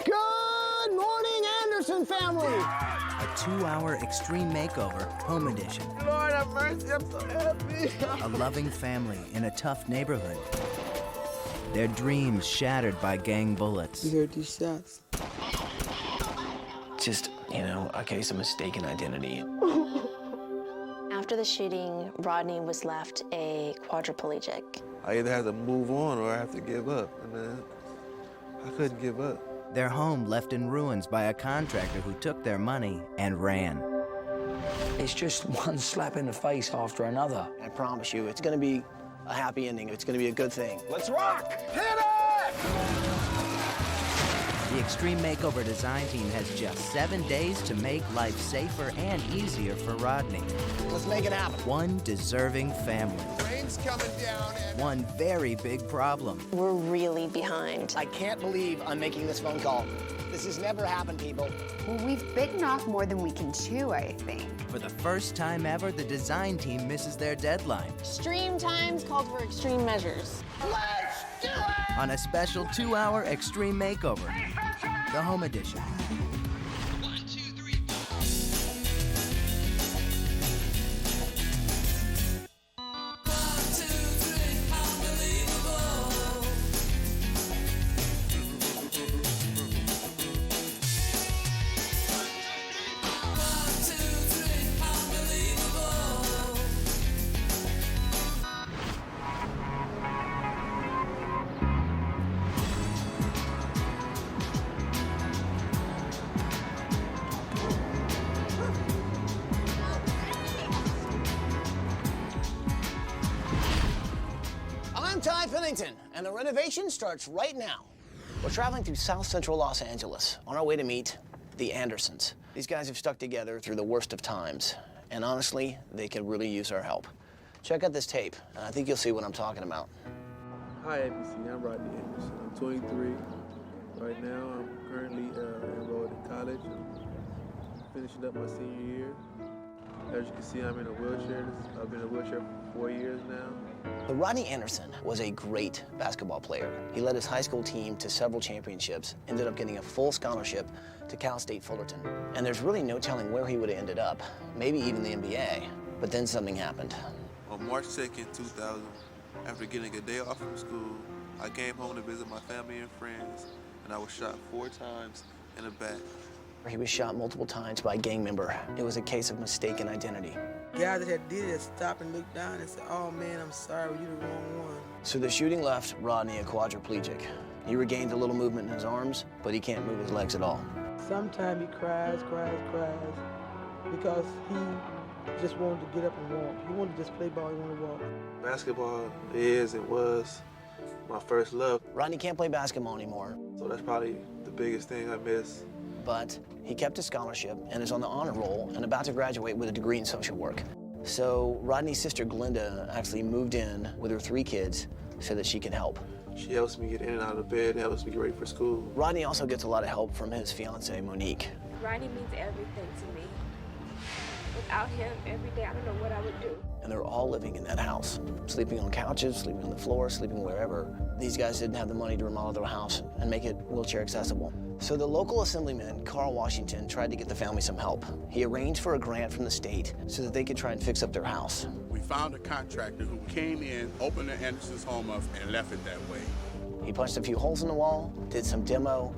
Good morning, Anderson family! A 2-hour extreme makeover, home edition. Lord have mercy, I'm so happy. A loving family in a tough neighborhood. Their dreams shattered by gang bullets. You heard these shots? Just, a case of mistaken identity. After the shooting, Rodney was left a quadriplegic. I either have to move on or I have to give up, and then I couldn't give up. Their home left in ruins by a contractor who took their money and ran. It's just one slap in the face after another. I promise you, it's gonna be a happy ending. It's gonna be a good thing. Let's rock! Hit it! The Extreme Makeover design team has just 7 days to make life safer and easier for Rodney. Let's make it happen. One deserving family. Rain's coming down and... One very big problem. We're really behind. I can't believe I'm making this phone call. This has never happened, people. Well, we've bitten off more than we can chew, I think. For the first time ever, the design team misses their deadline. Extreme times called for extreme measures. Let's do it! On a special 2-hour extreme makeover, the home edition. I'm Ty Pennington, and the renovation starts right now. We're traveling through South Central Los Angeles on our way to meet the Andersons. These guys have stuck together through the worst of times, and honestly, they could really use our help. Check out this tape, and I think you'll see what I'm talking about. Hi, ABC. I'm Rodney Anderson. I'm 23. Right now, I'm currently enrolled in college. I'm finishing up my senior year. As you can see, I'm in a wheelchair. I've been in a wheelchair for 4 years now. But Rodney Anderson was a great basketball player. He led his high school team to several championships, ended up getting a full scholarship to Cal State Fullerton. And there's really no telling where he would have ended up, maybe even the NBA. But then something happened. On March 2nd, 2000, after getting a day off from school, I came home to visit my family and friends, and I was shot 4 times in the back. He was shot multiple times by a gang member. It was a case of mistaken identity. Guys that had did it stopped and looked down and said, "Oh man, I'm sorry, you're the wrong one." So the shooting left Rodney a quadriplegic. He regained a little movement in his arms, but he can't move his legs at all. Sometimes he cries because he just wanted to get up and walk. He wanted to just play ball, he wanted to walk. Basketball is and was my first love. Rodney can't play basketball anymore, So that's probably the biggest thing I miss. but he kept his scholarship and is on the honor roll and about to graduate with a degree in social work. So Rodney's sister Glenda actually moved in with her 3 kids so that she can help. She helps me get in and out of bed, helps me get ready for school. Rodney also gets a lot of help from his fiancée, Monique. Rodney means everything to me. Without him, every day, I don't know what I would do. And they're all living in that house, sleeping on couches, sleeping on the floor, sleeping wherever. These guys didn't have the money to remodel their house and make it wheelchair accessible. So the local assemblyman, Carl Washington, tried to get the family some help. He arranged for a grant from the state so that they could try and fix up their house. We found a contractor who came in, opened the Anderson's home up, and left it that way. He punched a few holes in the wall, did some demo,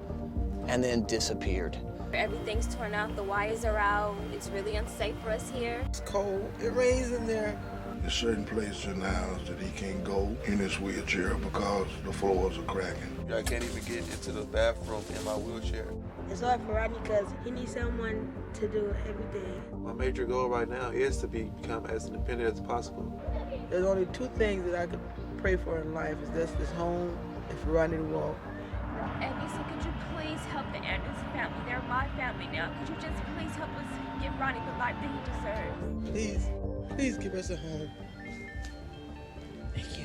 and then disappeared. Everything's torn out, the wires are out. It's really unsafe for us here. It's cold, it rains in there. There's certain places in the house that he can't go in his wheelchair because the floors are cracking. I can't even get into the bathroom in my wheelchair. It's hard for Rodney because he needs someone to do everything. My major goal right now is to become as independent as possible. There's only 2 things that I could pray for in life, is this home and for Rodney to walk. ABC, could you please help the Anderson family? They're my family now. Could you just please help us give Rodney the life that he deserves? Please give us a home. Thank you.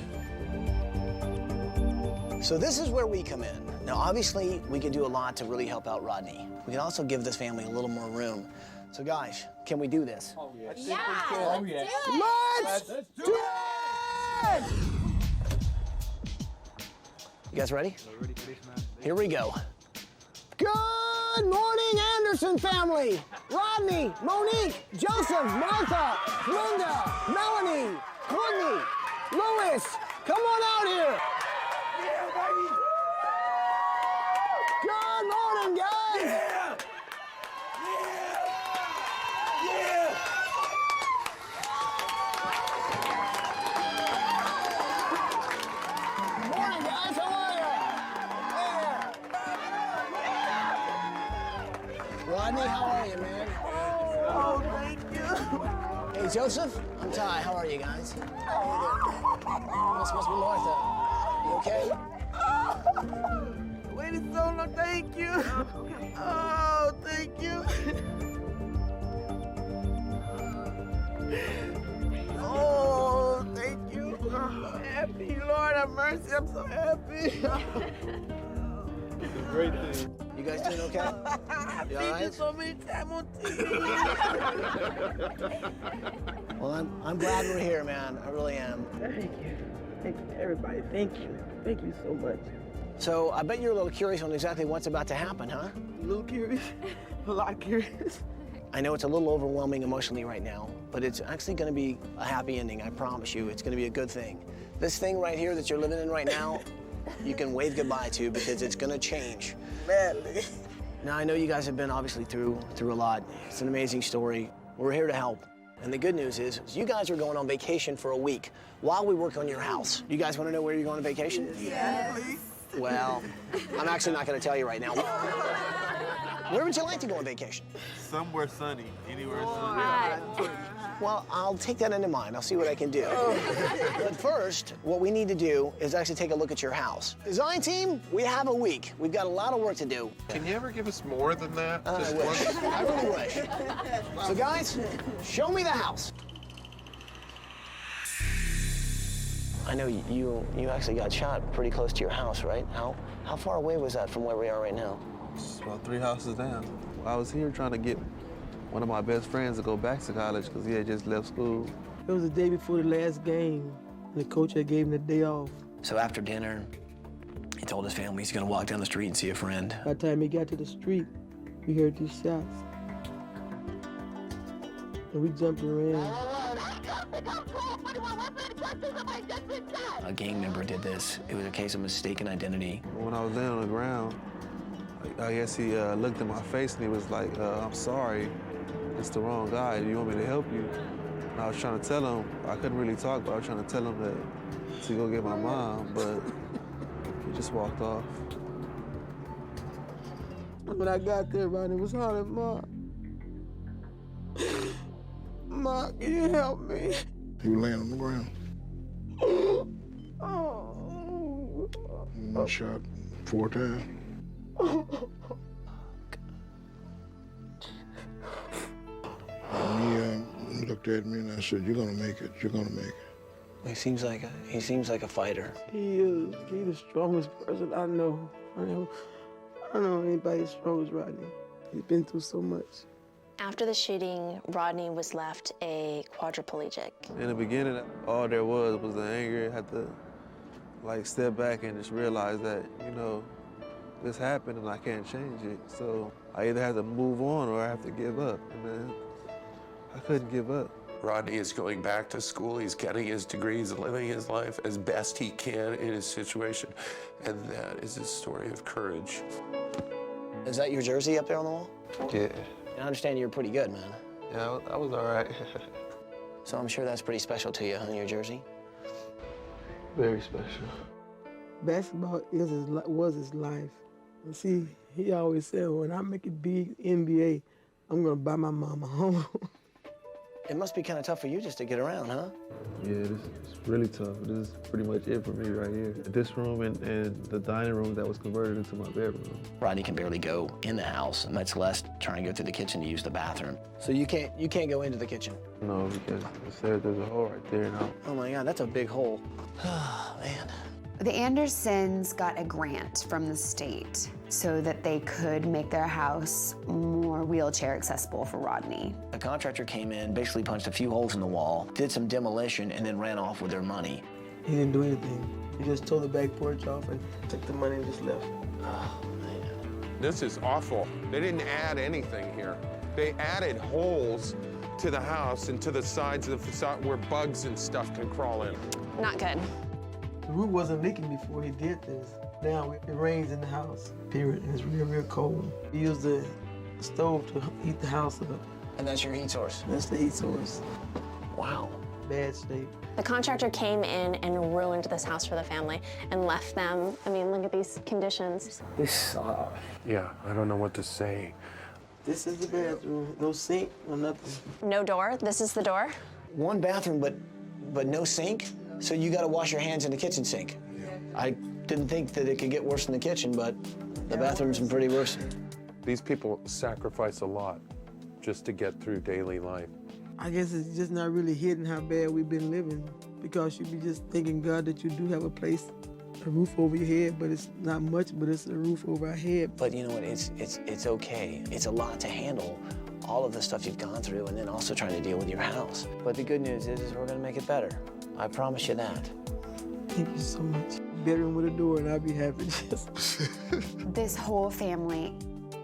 So this is where we come in. Now, obviously, we can do a lot to really help out Rodney. We can also give this family a little more room. So guys, can we do this? Yeah, let's do it. Let's do it! You guys ready? Here we go. Good morning, Anderson family. Rodney, Monique, Joseph, Martha, Linda, Melanie, Courtney, Louis, come on out here. Yeah, baby. Good morning, guys. Yeah. Morning, guys. How are you? Rodney, how are you, man? Oh, thank you. Hey, Joseph. I'm Ty. How are you guys? How you doing? This must be Martha. You okay? Waited so long. Thank you. Oh, thank you. Oh, thank you. I'm happy. Lord have mercy. I'm so happy. It's a great thing. You guys doing okay? I've You all seen you right? so many times on TV. Well, I'm glad we're here, man. I really am. Thank you. Thank you, everybody. Thank you. Thank you so much. So I bet you're a little curious on exactly what's about to happen, huh? A little curious. A lot curious. I know it's a little overwhelming emotionally right now, but it's actually going to be a happy ending. I promise you, it's going to be a good thing. This thing right here that you're living in right now, you can wave goodbye to because it's going to change. Badly. Now, I know you guys have been obviously through a lot. It's an amazing story. We're here to help. And the good news is you guys are going on vacation for a week while we work on your house. You guys want to know where you're going on vacation? Yes. Well, I'm actually not going to tell you right now. Where would you like to go on vacation? Somewhere sunny, anywhere sunny. Well, I'll take that into mind. I'll see what I can do. But first, what we need to do is actually take a look at your house. Design team, we have a week. We've got a lot of work to do. Can you ever give us more than that? I Just wish. one? I really wish. So guys, show me the house. I know you actually got shot pretty close to your house, right? How far away was that from where we are right now? It's about 3 houses down. I was here trying to get one of my best friends to go back to college because he had just left school. It was the day before the last game. The coach had gave him the day off. So after dinner, he told his family he's gonna walk down the street and see a friend. By the time he got to the street, we heard these shots. And we jumped and ran. A gang member did this. It was a case of mistaken identity. When I was laying on the ground, I guess he looked at my face and he was like, I'm sorry, it's the wrong guy. Do you want me to help you? And I was trying to tell him, I couldn't really talk, but I was trying to tell him that to go get my mom, but he just walked off. When I got there, Rodney was hollering, Ma. Ma, can you help me? He was laying on the ground. Oh. One shot 4 times. And he looked at me and I said, "You're gonna make it. You're gonna make it." He seems like a fighter. He is. He's the strongest person I know. I don't know anybody as strong as Rodney. He's been through so much. After the shooting, Rodney was left a quadriplegic. In the beginning, all there was the anger. I had to step back and just realize that, this happened and I can't change it. So I either have to move on or I have to give up. And then I couldn't give up. Rodney is going back to school. He's getting his degrees, living his life as best he can in his situation. And that is a story of courage. Is that your jersey up there on the wall? Yeah. I understand you're pretty good, man. Yeah, I was all right. So I'm sure that's pretty special to you, huh, your jersey? Very special. Basketball was his life. And see, he always said, when I make it big NBA, I'm gonna buy my mom a home. It must be kind of tough for you just to get around, huh? Yeah, it's really tough. This is pretty much it for me right here. This room and the dining room that was converted into my bedroom. Rodney can barely go in the house, much less trying to go through the kitchen to use the bathroom. So you can't go into the kitchen? No, because there's a hole right there now. Oh my God, that's a big hole. Oh, man. The Andersons got a grant from the state so that they could make their house more wheelchair accessible for Rodney. A contractor came in, basically punched a few holes in the wall, did some demolition, and then ran off with their money. He didn't do anything. He just tore the back porch off and took the money and just left. Oh, man. This is awful. They didn't add anything here. They added holes to the house and to the sides of the facade where bugs and stuff can crawl in. Not good. The roof wasn't leaking before he did this. Now it rains in the house, period, and it's real, real cold. We use the stove to heat the house up. And that's your heat source? That's the heat source. Wow. Bad state. The contractor came in and ruined this house for the family and left them. I mean, look at these conditions. Yeah, I don't know what to say. This is the bathroom. No sink, no nothing. No door. This is the door. One bathroom, but no sink? So you got to wash your hands in the kitchen sink. I didn't think that it could get worse in the kitchen, but the bathroom's been pretty worse. These people sacrifice a lot just to get through daily life. I guess it's just not really hidden how bad we've been living, because you be just thanking God that you do have a place, a roof over your head, but it's not much, but it's a roof over our head. But you know what, it's okay. It's a lot to handle, all of the stuff you've gone through, and then also trying to deal with your house. But the good news is we're gonna make it better. I promise you that. Thank you so much. Bedroom with a door and I'll be happy. This whole family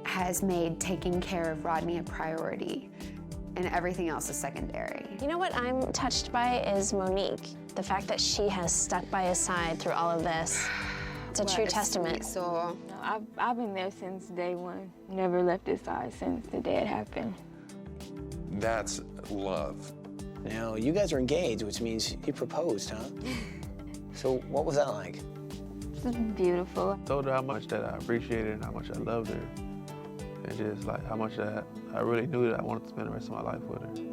has made taking care of Rodney a priority, and everything else is secondary. You know what I'm touched by is Monique. The fact that she has stuck by his side through all of this. It's a true testament. No, I've been there since day one. Never left his side since the day it happened. That's love. Now, you guys are engaged, which means you proposed, huh? So what was that like? This is beautiful. I told her how much that I appreciated and how much I loved her. And just like how much that I really knew that I wanted to spend the rest of my life with her.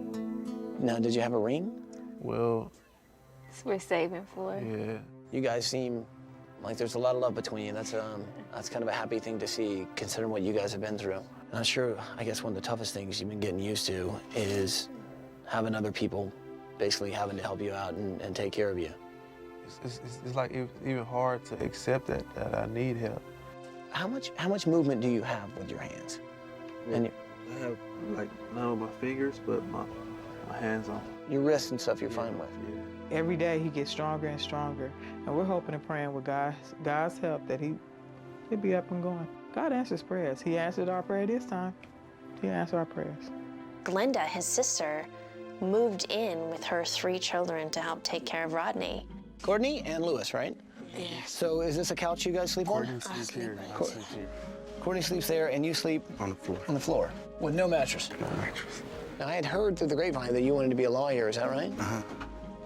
Now, did you have a ring? Well, we're saving for it. yeah. You guys seem like there's a lot of love between you. That's kind of a happy thing to see, considering what you guys have been through. And I'm sure, I guess one of the toughest things you've been getting used to is having other people basically having to help you out and take care of you. It's like even hard to accept that I need help. How much movement do you have with your hands? Well, I have like none of my fingers, but my hands on. Your wrists and stuff you're fine with. Yeah. Every day he gets stronger and stronger, and we're hoping and praying with God's help that he'll be up and going. God answers prayers. He answered our prayer this time. He answered our prayers. Glenda, his sister, moved in with her 3 children to help take care of Rodney. Courtney and Lewis, right? Yeah. So is this a couch you guys sleep on? Courtney sleeps here. Courtney sleeps there, and you sleep On the floor. on the floor with no mattress. No mattress. Now, I had heard through the grapevine that you wanted to be a lawyer. Is that right? Uh-huh.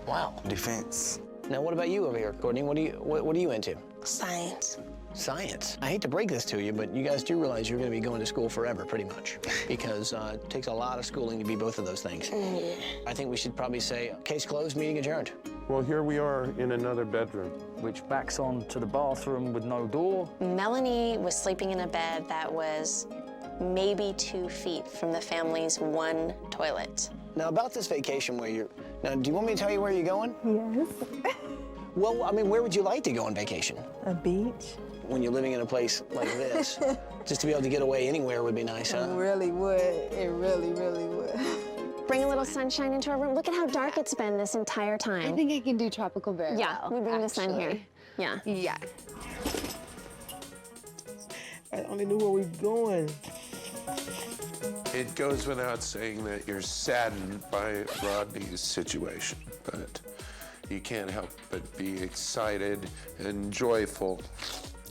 Wow. Defense. Now, what about you over here, Courtney? What are you into? Science. Science. I hate to break this to you, but you guys do realize you're going to be going to school forever, pretty much, because it takes a lot of schooling to be both of those things. Yeah. I think we should probably say, case closed, meeting adjourned. Well, here we are in another bedroom. Which backs on to the bathroom with no door. Melanie was sleeping in a bed that was maybe 2 feet from the family's one toilet. Now, about this vacation where you're... Now, do you want me to tell you where you're going? Yes. Well, I mean, where would you like to go on vacation? A beach. When you're living in a place like this, just to be able to get away anywhere would be nice, huh? It really would. It really, really would. Bring a little sunshine into our room. Look at how dark it's been this entire time. I think I can do tropical very Yeah, well, we bring the sun here. actually. Yeah. Yeah. I only knew where we were going. It goes without saying that you're saddened by Rodney's situation, but you can't help but be excited and joyful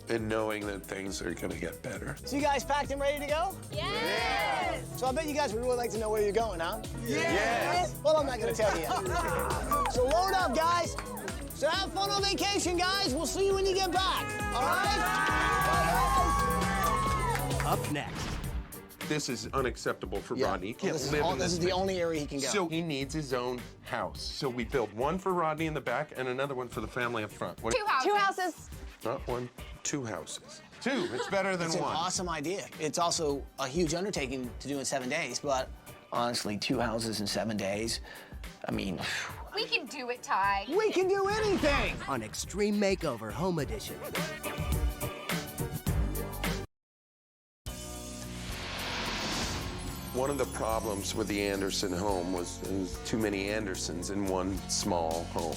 in knowing that things are going to get better. So you guys packed and ready to go? Yes! So I bet you guys would really like to know where you're going, huh? Yes! Well, I'm not going to tell you. So load up, guys. So have fun on vacation, guys. We'll see you when you get back. All right? Bye, guys. Up next. This is unacceptable for Yeah. Rodney. He can't This is live all- in this this is the thing. only area he can go. So he needs his own house. So we built one for Rodney in the back and another one for the family up front. What- 2 houses. 2 houses. Not one, 2 houses. 2, it's better than It's an one. awesome idea. It's also a huge undertaking to do in 7 days, but honestly, 2 houses in 7 days, I mean... We can do it, Ty. We can do anything! On Extreme Makeover Home Edition. One of the problems with the Anderson home was there was too many Andersons in one small home.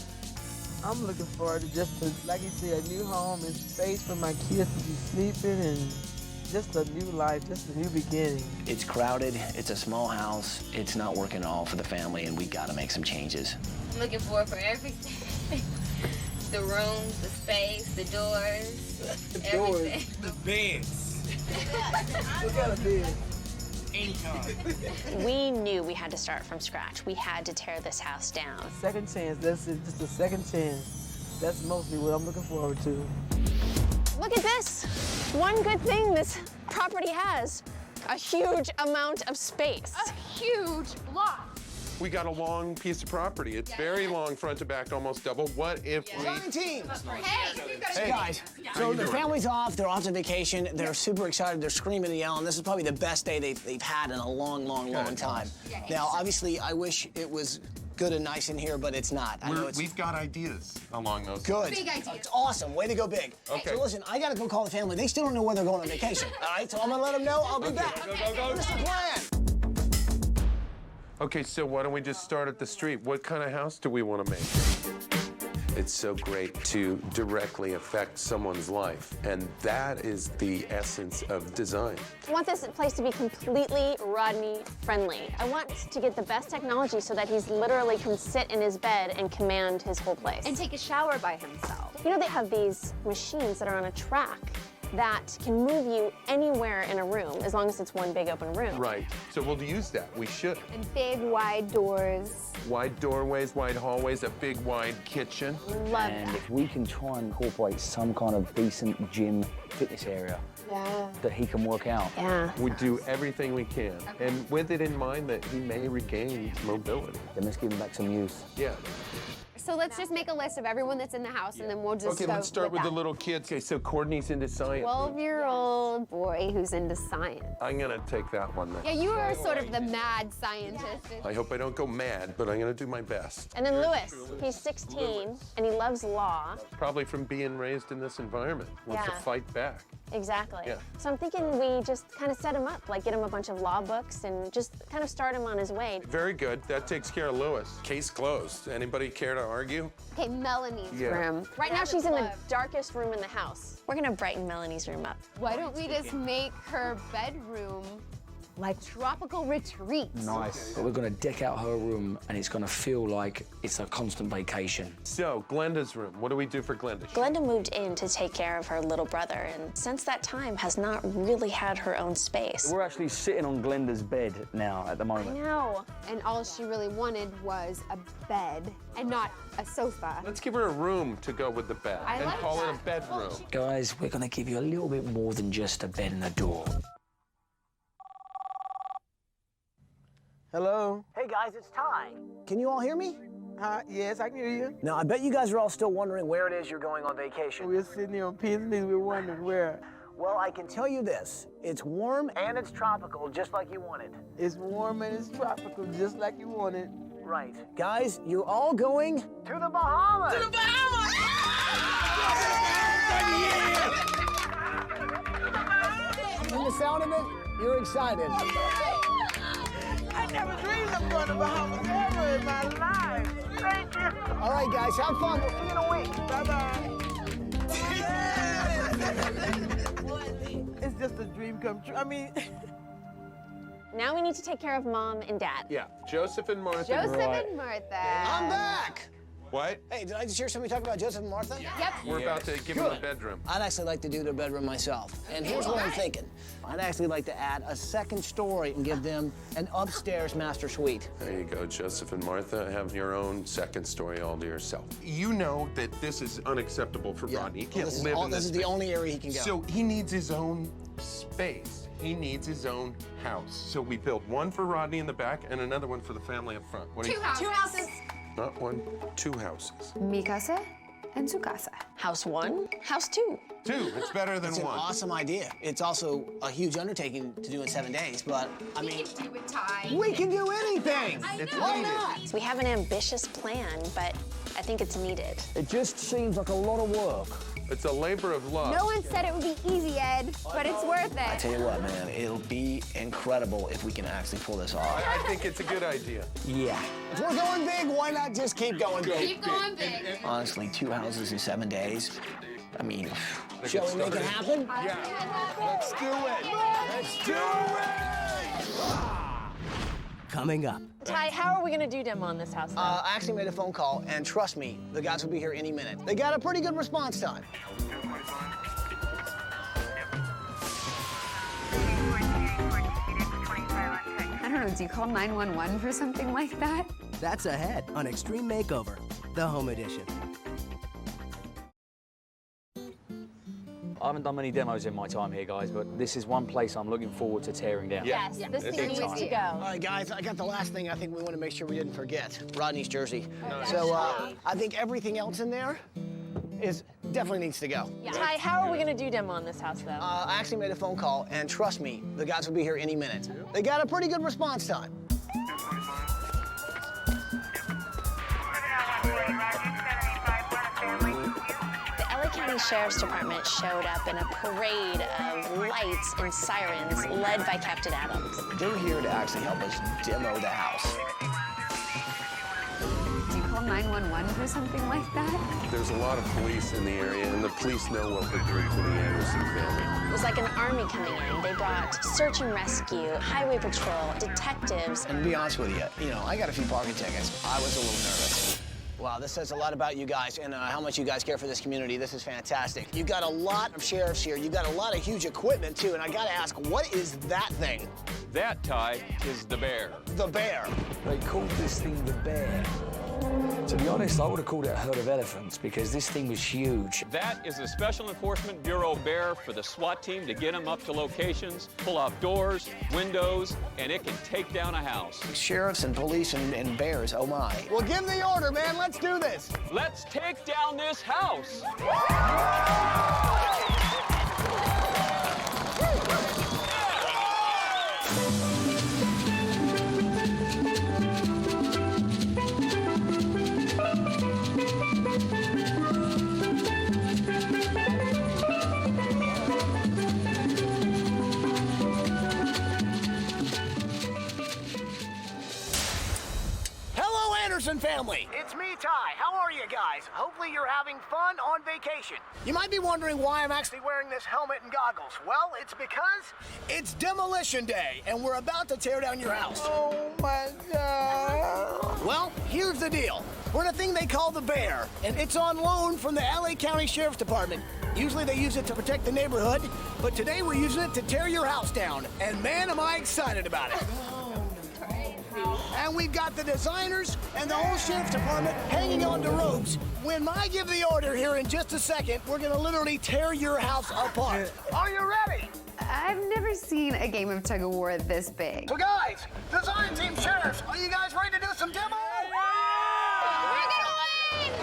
I'm looking forward to just, like you said, a new home and space for my kids to be sleeping and just a new life, just a new beginning. It's crowded, it's a small house, it's not working at all for the family, and we gotta make some changes. I'm looking forward for everything. The rooms, the space, the doors, everything. The beds. What kind of bed? We knew we had to start from scratch. We had to tear this house down. Second chance, that's it, just a second chance. That's mostly what I'm looking forward to. Look at this. One good thing this property has, a huge amount of space. A huge lot. We got a long piece of property. It's very long, front to back, almost double. What if we... Design team! Hey, guys, so the family's off, they're off on vacation, they're super excited, they're screaming and yelling. This is probably the best day they've had in a long, long, long time. Now, obviously, I wish it was good and nice in here, but it's not. I know it's... We've got ideas along those Good. Big idea. It's awesome. Way to go big. Okay. So listen, I gotta go call the family. They still don't know where they're going on vacation. All right, so I'm gonna let them know. I'll be back. Go. What's the plan? Okay, so why don't we just start at the street? What kind of house do we want to make? It's so great to directly affect someone's life, and that is the essence of design. I want this place to be completely Rodney friendly. I want to get the best technology so that he's literally can sit in his bed and command his whole place. And take a shower by himself. You know, they have these machines that are on a track that can move you anywhere in a room as long as it's one big open room. Right, so we'll use that. We should. And big, wide doors. Wide doorways, wide hallways, a big, wide kitchen. Love And that. if we can try and incorporate some kind of decent gym fitness area that he can work out. Yeah. We do everything we can, and with it in mind that he may regain mobility. Then let's give him back some use. Yeah. So let's just make a list of everyone that's in the house, and then we'll just Okay, let's start with the little kids. Okay, so Courtney's into science. 12-year-old boy who's into science. I'm gonna take that one then. Yeah, you are sort of the mad scientist. I hope I don't go mad, but I'm gonna do my best. And then Lewis, he's 16 and he loves law. Probably from being raised in this environment. Wants to Yeah. fight back. Exactly. Yeah. So I'm thinking we just kind of set him up, like get him a bunch of law books and just kind of start him on his way. Very good. That takes care of Lewis. Case closed. Anybody care to argue? Okay, Melanie's Yeah. room. Right now she's in the darkest room in the house. We're gonna brighten Melanie's room up. Why don't we just make her bedroom like tropical retreat? Nice. But we're going to deck out her room, and it's going to feel like it's a constant vacation. So, Glenda's room. What do we do for Glenda? Glenda moved in to take care of her little brother, and since that time has not really had her own space. We're actually sitting on Glenda's bed now at the I moment. know. And all she really wanted was a bed and not a sofa. Let's give her a room to go with the bed I and like call it a that. bedroom. Guys, we're going to give you a little bit more than just a bed and a door. Hello? Hey guys, it's Ty. Can you all hear me? Hi, yes, I can hear you. Now, I bet you guys are all still wondering where it is you're going on vacation. We're sitting here on pins and needles, we're wondering where. Well, I can tell you this. It's warm and it's tropical, just like you wanted. It's warm and it's tropical, just like you wanted. Right. Guys, you're all going to the Bahamas! To the Bahamas! From the sound of it, you're excited. I never dreamed of going to Bahamas ever in my life. Thank you. All right, guys, have fun. We'll see you in a week. Bye-bye. It's just a dream come true. I mean... Now we need to take care of Mom and Dad. Yeah, Joseph and Martha. Joseph and Martha. I'm back. What? Hey, did I just hear somebody talk about Joseph and Martha? Yep. We're about to give them a bedroom. I'd actually like to do their bedroom myself. And here's what I'm thinking. I'd actually like to add a second story and give them an upstairs master suite. There you go, Joseph and Martha. Have your own second story all to yourself. You know that this is unacceptable for Rodney. He can't live in this This is the only area he can go. So he needs his own space. He needs his own house. So we built one for Rodney in the back and another one for the family up front. What do you? Two houses. Not one, two houses. Mi casa and su casa. House 1, house 2. Two, it's better than It's an one. awesome idea. It's also a huge undertaking to do in 7 days, but I mean, We can do it, Ty. we can do anything. Why needed. not? So we have an ambitious plan, but I think it's needed. It just seems like a lot of work. It's a labor of love. No one said it would be easy, Ed, but it's worth I it. tell you what, man, it'll be incredible if we can actually pull this off. I think it's a good idea. Yeah. If we're going big, why not just keep going big? Keep going big. Honestly, 2 houses in 7 days. I mean, Shall we make it happen? Yeah. Let's do it. Let's do it. Coming up. Ty, how are we gonna do demo on this house though? I actually made a phone call, and trust me, the guys will be here any minute. They got a pretty good response time. I don't know, do you call 911 for something like that? That's ahead on Extreme Makeover, the home edition. I haven't done many demos in my time here, guys, but this is one place I'm looking forward to tearing down. Yes, this thing needs to go. All right, guys, I got the last thing I think we want to make sure we didn't forget. Rodney's jersey. So I think everything else in there definitely needs to go. Yeah. Ty, how are we gonna do demo on this house though? I actually made a phone call, and trust me, the guys will be here any minute. They got a pretty good response time. County Sheriff's Department showed up in a parade of lights and sirens led by Captain Adams. They're here to actually help us demo the house. Do you call 911 for something like that? There's a lot of police in the area, and the police know what we're doing for the Anderson family. It was like an army coming in. They brought search and rescue, highway patrol, detectives. And to be honest with you, I got a few parking tickets. I was a little nervous. Wow, this says a lot about you guys and how much you guys care for this community. This is fantastic. You've got a lot of sheriffs here. You've got a lot of huge equipment, too. And I got to ask, what is that thing? That, Ty, is the bear. The bear. They called this thing the bear. To be honest, I would have called it a herd of elephants because this thing was huge. That is the Special Enforcement Bureau bear for the SWAT team to get them up to locations, pull out doors, windows, and it can take down a house. Sheriffs and police and bears, oh my. Well, give the order, man. Let's do this. Let's take down this house. Anderson family, it's me, Ty. How are you guys? Hopefully you're having fun on vacation. You might be wondering why I'm actually wearing this helmet and goggles. Well, it's because it's Demolition Day, and we're about to tear down your house. Oh my God. Well, here's the deal. We're in a thing they call the bear, and it's on loan from the LA County Sheriff's Department. Usually they use it to protect the neighborhood, but today we're using it to tear your house down, and man, am I excited about it. And we've got the designers and the whole sheriff's department hanging on to ropes. When I give the order here in just a second, we're gonna literally tear your house apart. Are you ready? I've never seen a game of tug of war this big. So guys, design team sheriffs, are you guys ready to do some demo? We're gonna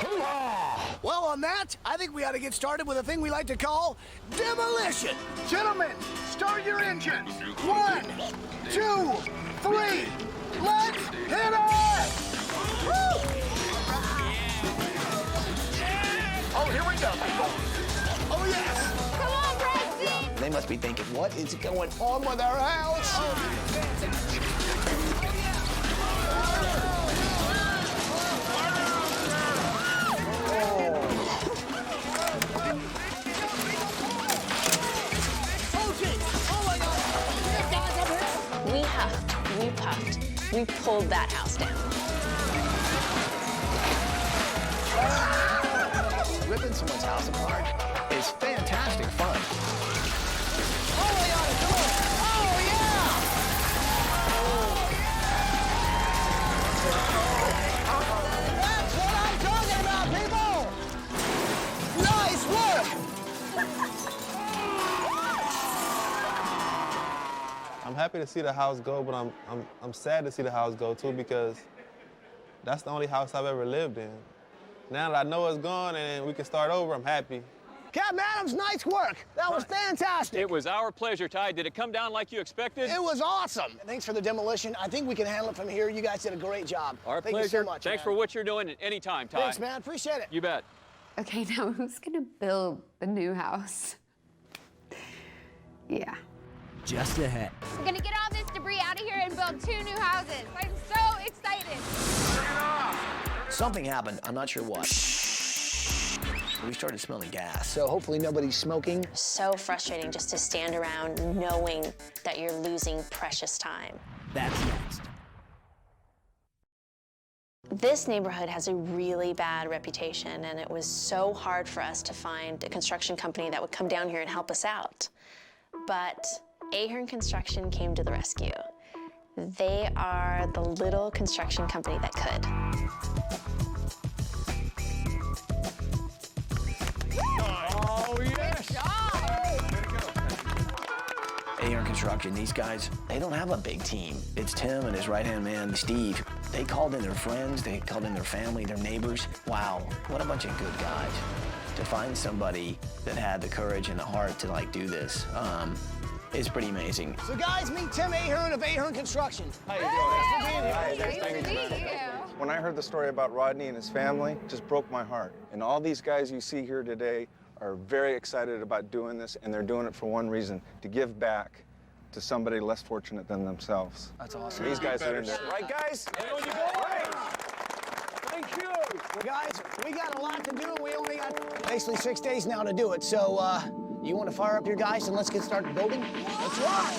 win! Well, on that, I think we ought to get started with a thing we like to call demolition. Gentlemen, start your engines. 1, 2, 3. Let's hit it! Woo! Oh, here we go, people. Oh, yes. Come on, Preston! They must be thinking, what is going on with our house? We huffed, we puffed, we pulled that house down. Ripping someone's house apart is fantastic fun. Oh, we ought to do it! Oh, yeah! That's what I'm talking about, people! Nice work! I'm happy to see the house go, but I'm sad to see the house go too because that's the only house I've ever lived in. Now that I know it's gone and we can start over, I'm happy. Captain Adams, nice work. That was fantastic. It was our pleasure, Ty. Did it come down like you expected? It was awesome. Thanks for the demolition. I think we can handle it from here. You guys did a great job. Our Thank pleasure. you so much, Thanks man. for what you're doing at any time, Ty. Thanks, man. Appreciate it. You bet. Okay, now who's gonna build the new house? Yeah. Just ahead. We're gonna get all this debris out of here and build 2 new houses. I'm so excited. Something happened. I'm not sure what. we started smelling gas. So hopefully nobody's smoking. So frustrating just to stand around knowing that you're losing precious time. That's next. This neighborhood has a really bad reputation, and it was so hard for us to find a construction company that would come down here and help us out. But Ahern Construction came to the rescue. They are the little construction company that could. Oh, yes! Ahern Construction, these guys, they don't have a big team. It's Tim and his right-hand man, Steve. They called in their friends, they called in their family, their neighbors. Wow, what a bunch of good guys. To find somebody that had the courage and the heart to like do this is pretty amazing. So guys, meet Tim Ahern of Ahern Construction. How you doing? Thanks for being here. When I heard the story about Rodney and his family, it just broke my heart. And all these guys you see here today are very excited about doing this, and they're doing it for one reason, to give back to somebody less fortunate than themselves. That's awesome. These guys are in there. Right, guys? Right. Thank you. Well, guys, we got a lot to do. We only got basically 6 days now to do it. So, you want to fire up your guys and let's get started building? Let's rock!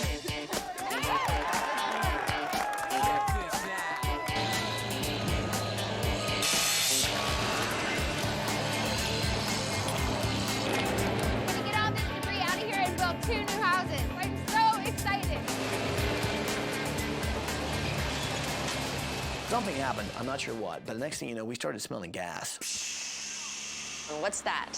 Get all this debris out of here and build 2 new houses. I'm so excited. Something happened, I'm not sure what, but the next thing you know, we started smelling gas. What's that?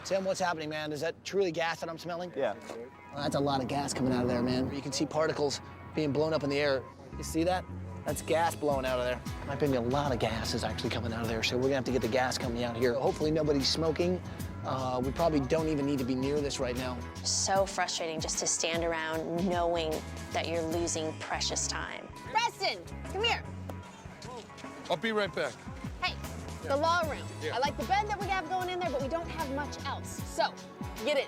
Tim, what's happening, man? Is that truly gas that I'm smelling? Yeah. Well, that's a lot of gas coming out of there, man. You can see particles being blown up in the air. You see that? That's gas blowing out of there. In my opinion, a lot of gas is actually coming out of there, so we're gonna have to get the gas coming out here. Hopefully nobody's smoking. We probably don't even need to be near this right now. So frustrating just to stand around knowing that you're losing precious time. Preston, come here. I'll be right back. Hey, the law room. Yeah. I like the bed that we have going in there, but we don't have much else. So, get in.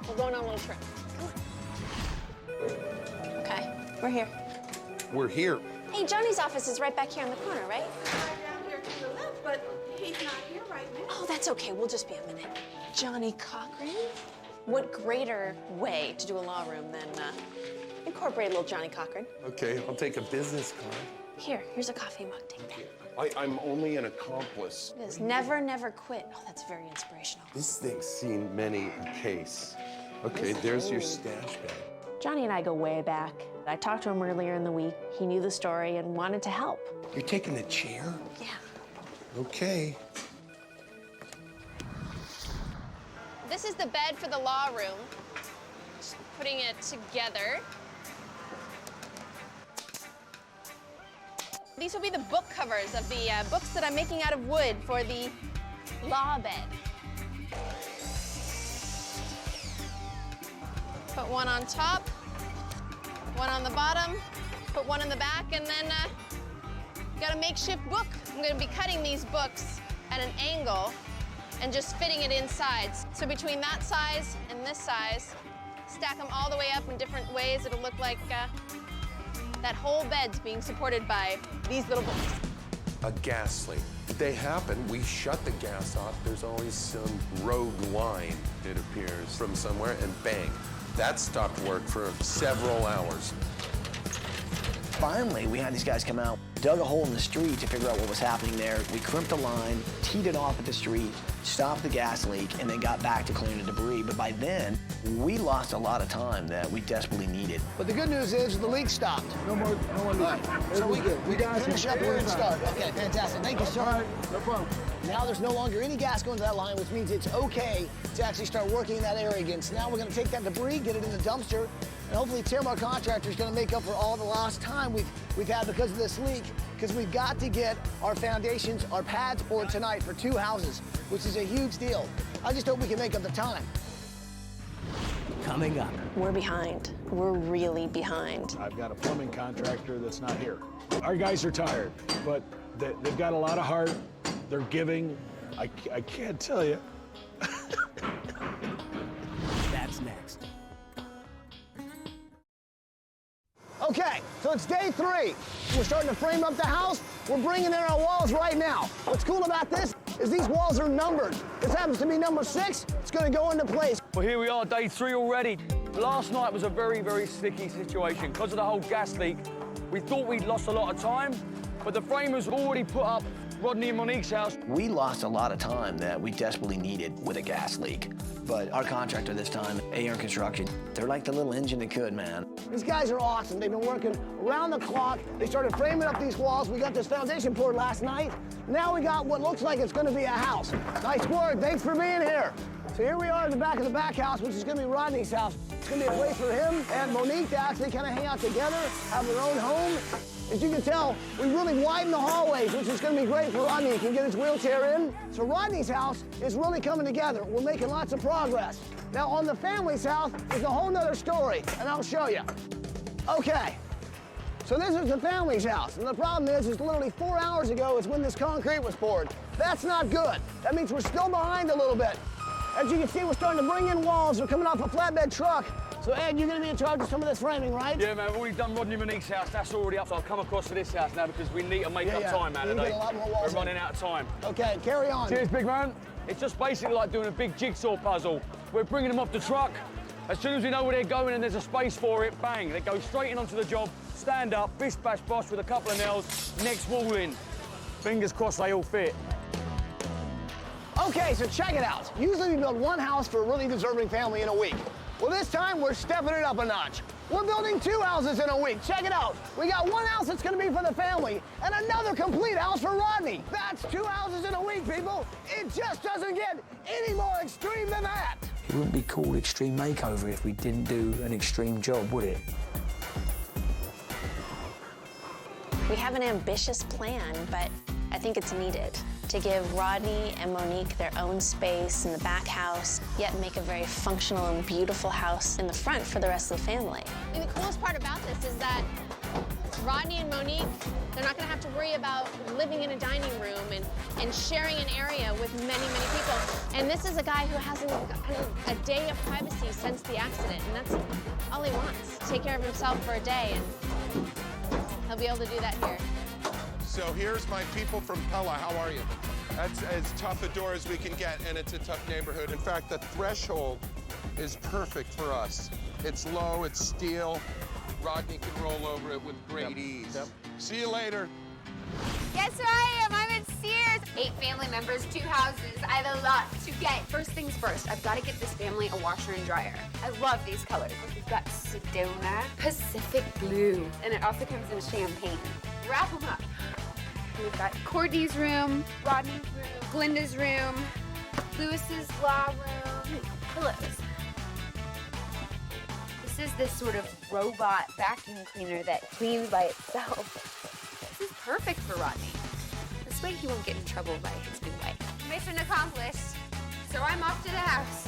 We're going on a little trip. Come on. Okay, we're here. We're here. Hey, Johnny's office is right back here in the corner, right? Down here to the left, but he's not here right now. Oh, that's okay. We'll just be a minute. Johnny Cochran? What greater way to do a law room than incorporate a little Johnny Cochran? Okay, I'll take a business card. Here's a coffee mug. Take that. I'm only an accomplice. It is never, never quit. Oh, that's very inspirational. This thing's seen many a case. Okay, there's your stash bag. Johnny and I go way back. I talked to him earlier in the week. He knew the story and wanted to help. You're taking the chair? Yeah. Okay. This is the bed for the law room. Just putting it together. These will be the book covers of the books that I'm making out of wood for the law bed. Put one on top, one on the bottom, put one in the back, and then got a makeshift book. I'm gonna be cutting these books at an angle and just fitting it inside. So between that size and this size, stack them all the way up in different ways. It'll look like that whole bed's being supported by these little books. A gas leak. If they happen, we shut the gas off. There's always some rogue line, it appears, from somewhere, and bang. That stopped work for several hours. Finally, we had these guys come out, dug a hole in the street to figure out what was happening there. We crimped the line, teed it off at the street, stopped the gas leak, and then got back to clearing the debris. But by then, we lost a lot of time that we desperately needed. But the good news is the leak stopped. No more leak. So we can finish up and start. Okay, fantastic. Thank you, sir. All right, no problem. Now there's no longer any gas going to that line, which means it's okay to actually start working in that area again. So now we're going to take that debris, get it in the dumpster, and hopefully Tim, our contractor, is going to make up for all the lost time we've had because of this leak, because we've got to get our foundations, our pads poured tonight for 2 houses, which is a huge deal. I just hope we can make up the time. Coming up. We're behind. We're really behind. I've got a plumbing contractor that's not here. Our guys are tired, but they've got a lot of heart. They're giving. I can't tell you. That's next. Okay, so it's day 3. We're starting to frame up the house. We're bringing in our walls right now. What's cool about this is these walls are numbered. This happens to be number 6. It's gonna go into place. Well, here we are, day 3 already. Last night was a very, very sticky situation. Because of the whole gas leak, we thought we'd lost a lot of time, but the framers already put up Rodney and Monique's house. We lost a lot of time that we desperately needed with a gas leak. But our contractor this time, A.R. Construction, they're like the little engine that could, man. These guys are awesome. They've been working around the clock. They started framing up these walls. We got this foundation poured last night. Now we got what looks like it's gonna be a house. Nice work, thanks for being here. So here we are in the back of the back house, which is gonna be Rodney's house. It's gonna be a place for him and Monique to actually kind of hang out together, have their own home. As you can tell, we really widened the hallways, which is gonna be great for Rodney. He can get his wheelchair in. So Rodney's house is really coming together. We're making lots of progress. Now on the family's house is a whole nother story, and I'll show you. Okay, so this is the family's house, and the problem is literally 4 hours ago is when this concrete was poured. That's not good. That means we're still behind a little bit. As you can see, we're starting to bring in walls. They're coming off a flatbed truck. So Ed, you're gonna be in charge of some of this framing, right? Yeah, man, we've already done Rodney and Monique's house. That's already up, so I'll come across to this house now because we need to make up time, man, today. A lot more walls We're running out of time. Okay, carry on. Cheers, big man. It's just basically like doing a big jigsaw puzzle. We're bringing them off the truck. As soon as we know where they're going and there's a space for it, bang, they go straight in onto the job, stand up, bish bash bosh with a couple of nails, next wall in. Fingers crossed they all fit. Okay, so check it out. Usually we build one house for a really deserving family in a week. Well, this time we're stepping it up a notch. We're building 2 houses in a week. Check it out. We got one house that's gonna be for the family and another complete house for Rodney. That's 2 houses in a week, people. It just doesn't get any more extreme than that. It wouldn't be called Extreme Makeover if we didn't do an extreme job, would it? We have an ambitious plan, but I think it's needed to give Rodney and Monique their own space in the back house, yet make a very functional and beautiful house in the front for the rest of the family. I mean, the coolest part about this is that Rodney and Monique, they're not gonna have to worry about living in a dining room and sharing an area with many, many people. And this is a guy who hasn't gotten a day of privacy since the accident, and that's all he wants. Take care of himself for a day, and he'll be able to do that here. So here's my people from Pella. How are you? That's as tough a door as we can get, and it's a tough neighborhood. In fact, the threshold is perfect for us. It's low, it's steel. Rodney can roll over it with great ease. Yep. See you later. Guess who I am? I'm at Sears. 8 family members, 2 houses. I have a lot to get. First things first, I've got to get this family a washer and dryer. I love these colors. We've got Sedona, Pacific Blue, and it also comes in champagne. Wrap them up. We've got Courtney's room, Rodney's room, Glenda's room, Lewis's law room, pillows. This is this sort of robot vacuum cleaner that cleans by itself. This is perfect for Rodney. This way he won't get in trouble by his new wife. Mission accomplished. So I'm off to the house.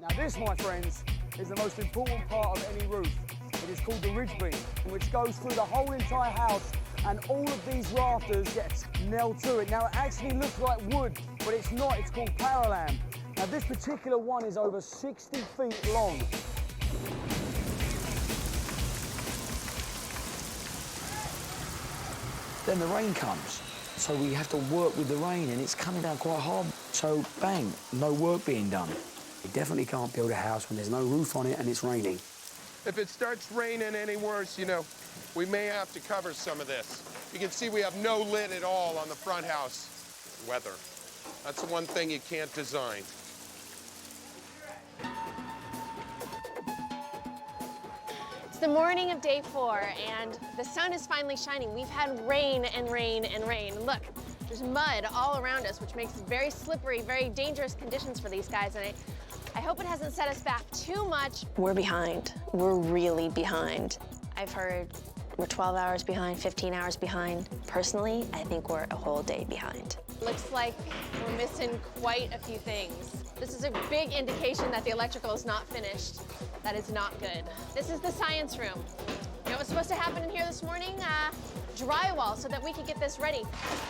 Now this, my friends, is the most important part of any roof. It is called the ridge beam, which goes through the whole entire house, and all of these rafters get nailed to it. Now it actually looks like wood, but it's not. It's called Paralam. Now this particular one is over 60 feet long. Then the rain comes, so we have to work with the rain, and it's coming down quite hard. So bang, no work being done. You definitely can't build a house when there's no roof on it and it's raining. If it starts raining any worse, you know, we may have to cover some of this. You can see we have no lid at all on the front house. Weather. That's the one thing you can't design. It's the morning of day 4, and the sun is finally shining. We've had rain and rain and rain. Look, there's mud all around us, which makes very slippery, very dangerous conditions for these guys, and I hope it hasn't set us back too much. We're behind. We're really behind. I've heard we're 12 hours behind, 15 hours behind. Personally, I think we're a whole day behind. Looks like we're missing quite a few things. This is a big indication that the electrical is not finished. That is not good. This is the science room. You know what's supposed to happen in here this morning? Drywall, so that we could get this ready.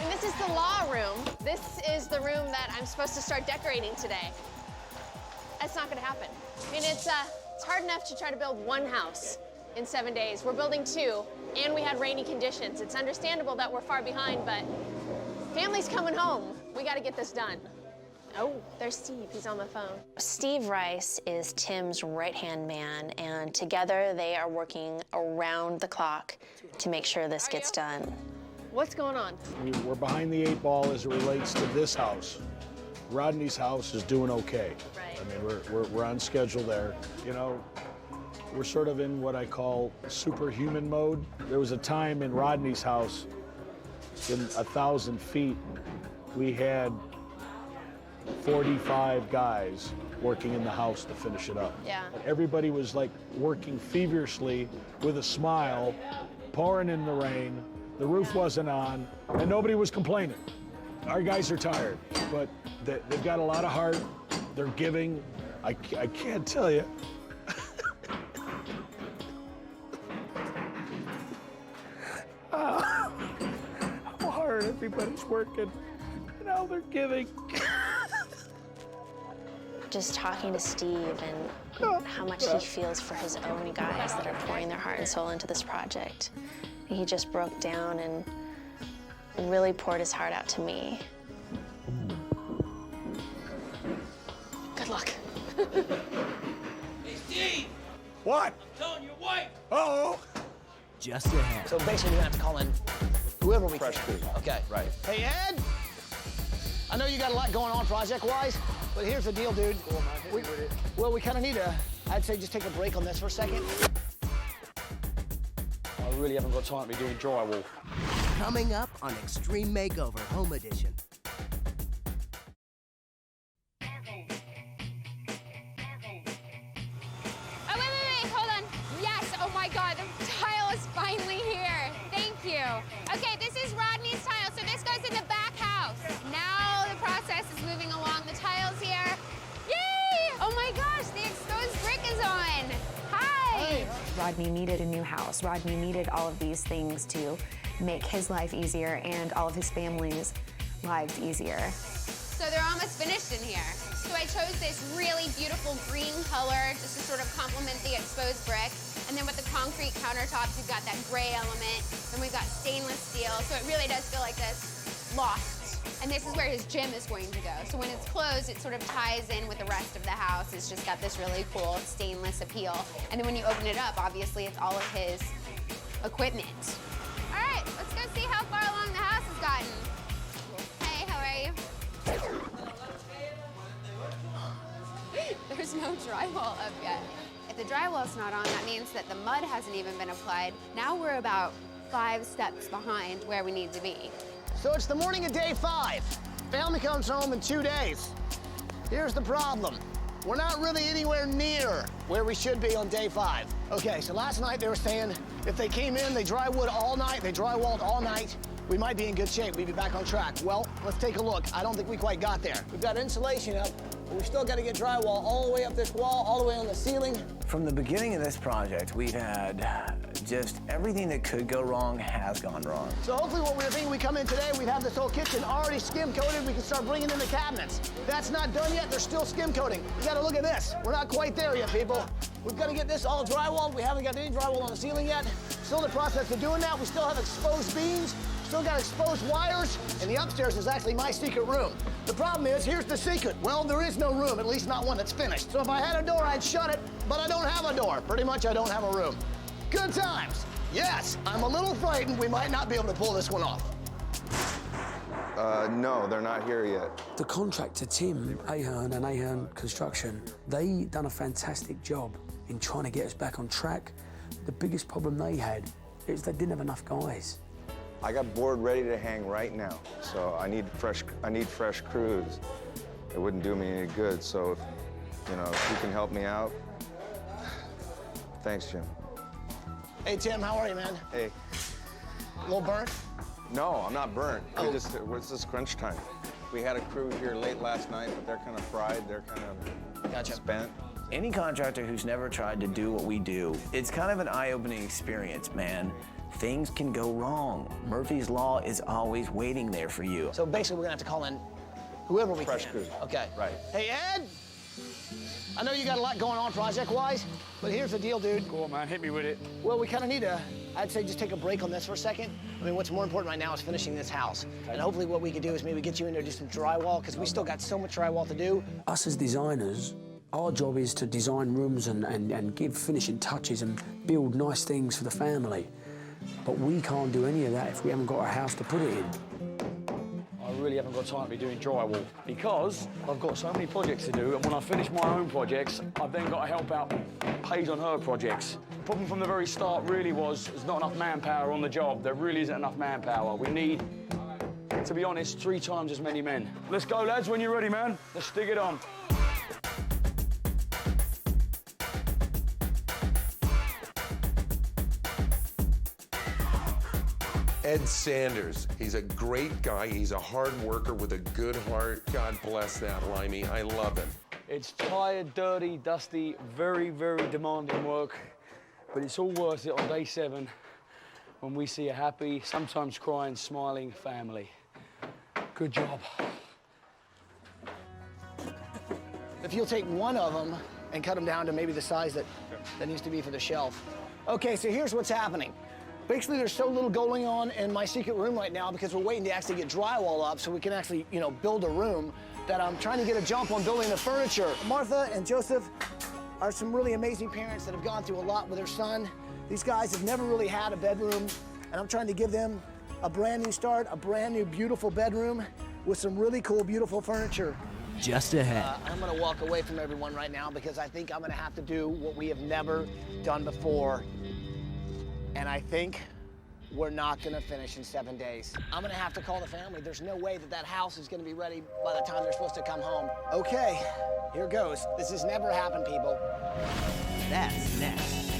And this is the law room. This is the room that I'm supposed to start decorating today. That's not gonna happen. I mean, it's It's hard enough to try to build one house in 7 days. We're building 2, and we had rainy conditions. It's understandable that we're far behind, but family's coming home. We gotta get this done. Oh, there's Steve, he's on the phone. Steve Rice is Tim's right-hand man, and together they are working around the clock to make sure this gets done. What's going on? We're behind the 8 ball as it relates to this house. Rodney's house is doing okay. Right. I mean, we're on schedule there. You know, we're sort of in what I call superhuman mode. There was a time in Rodney's house, in 1,000 feet, we had 45 guys working in the house to finish it up. Yeah. Everybody was like working feverishly with a smile, pouring in the rain, the roof wasn't on, and nobody was complaining. Our guys are tired, but they've got a lot of heart, they're giving. I can't tell you. How hard everybody's working and how they're giving. Just talking to Steve and how much he feels for his own guys that are pouring their heart and soul into this project. He just broke down and really poured his heart out to me. Good luck. Hey, Steve! What? Telling your wife! Uh-oh! Just ahead. So basically, we're gonna have to call in whoever we Fresh can. crew. Okay. Right. Hey, Ed! I know you got a lot going on project-wise, but here's the deal, dude. Well, we kind of need to, I'd say, just take a break on this for a second. I really haven't got time to be doing drywall. Coming up on Extreme Makeover Home Edition. Oh, wait, hold on. Yes, oh my God, the tile is finally here. Thank you. Okay, this is Rodney's tile, so this goes in the back house. Now the process is moving along. The tile's here. Yay! Oh my gosh, the exposed brick is on. Hi! Rodney needed a new house. Rodney needed all of these things to make his life easier and all of his family's lives easier. So they're almost finished in here. So I chose this really beautiful green color just to sort of complement the exposed brick. And then with the concrete countertops, we've got that gray element. Then we've got stainless steel. So it really does feel like this loft. And this is where his gym is going to go. So when it's closed, it sort of ties in with the rest of the house. It's just got this really cool stainless appeal. And then when you open it up, obviously it's all of his equipment. All right, let's go see how far along the house has gotten. Hey, how are you? There's no drywall up yet. If the drywall's not on, that means that the mud hasn't even been applied. Now we're about 5 steps behind where we need to be. So it's the morning of day 5. Family comes home in 2 days. Here's the problem. We're not really anywhere near where we should be on day 5. Okay, so last night they were saying if they came in, they drywood all night, they drywalled all night, we might be in good shape, we'd be back on track. Well, let's take a look. I don't think we quite got there. We've got insulation up, but we still got to get drywall all the way up this wall, all the way on the ceiling. From the beginning of this project, we've had just everything that could go wrong has gone wrong. So hopefully what we were thinking, we come in today, we'd have this whole kitchen already skim coated, we can start bringing in the cabinets. That's not done yet, they're still skim coating. You gotta look at this. We're not quite there yet, people. We've got to get this all drywalled. We haven't got any drywall on the ceiling yet. Still in the process of doing that. We still have exposed beams, still got exposed wires, and the upstairs is actually my secret room. The problem is, here's the secret. Well, there is no room, at least not one that's finished. So if I had a door, I'd shut it, but I don't have a door. Pretty much I don't have a room. Good times. Yes, I'm a little frightened we might not be able to pull this one off. No, they're not here yet. The contractor, Tim Ahern and Ahern Construction, they done a fantastic job in trying to get us back on track. The biggest problem they had is they didn't have enough guys. I got board ready to hang right now, so I need fresh crews. It wouldn't do me any good, so if you can help me out. Thanks, Jim. Hey, Tim, how are you, man? Hey. A little burnt? No, I'm not burnt. It's just crunch time. We had a crew here late last night, but they're kind of fried. They're kind of spent. Any contractor who's never tried to do what we do, it's kind of an eye-opening experience, man. Things can go wrong. Murphy's Law is always waiting there for you. So basically, we're gonna have to call in whoever we Fresh can. crew. Okay. Right. Hey, Ed! I know you got a lot going on project-wise, but here's the deal, dude. Go on, man, hit me with it. Well, we kind of need to, I'd say, just take a break on this for a second. I mean, what's more important right now is finishing this house. Okay. And hopefully what we can do is maybe get you in there, do some drywall, because we still got so much drywall to do. Us as designers, our job is to design rooms and give finishing touches and build nice things for the family. But we can't do any of that if we haven't got a house to put it in. I really haven't got time to be doing drywall because I've got so many projects to do, and when I finish my own projects, I've then got to help out Paige on her projects. The problem from the very start really was there's not enough manpower on the job. There really isn't enough manpower. We need, to be honest, 3 times as many men. Let's go, lads, when you're ready, man. Let's stick it on. Ed Sanders, he's a great guy. He's a hard worker with a good heart. God bless that, Limey. I love him. It's tired, dirty, dusty, very, very demanding work, but it's all worth it on day 7 when we see a happy, sometimes crying, smiling family. Good job. If you'll take one of them and cut them down to maybe the size that needs to be for the shelf. Okay, so here's what's happening. Basically, there's so little going on in my secret room right now because we're waiting to actually get drywall up so we can actually, you know, build a room that I'm trying to get a jump on building the furniture. Martha and Joseph are some really amazing parents that have gone through a lot with their son. These guys have never really had a bedroom, and I'm trying to give them a brand new start, a brand new beautiful bedroom with some really cool, beautiful furniture. Just ahead. I'm gonna walk away from everyone right now because I think I'm gonna have to do what we have never done before. And I think we're not gonna finish in 7 days. I'm gonna have to call the family. There's no way that that house is gonna be ready by the time they're supposed to come home. Okay, here goes. This has never happened, people. That's next.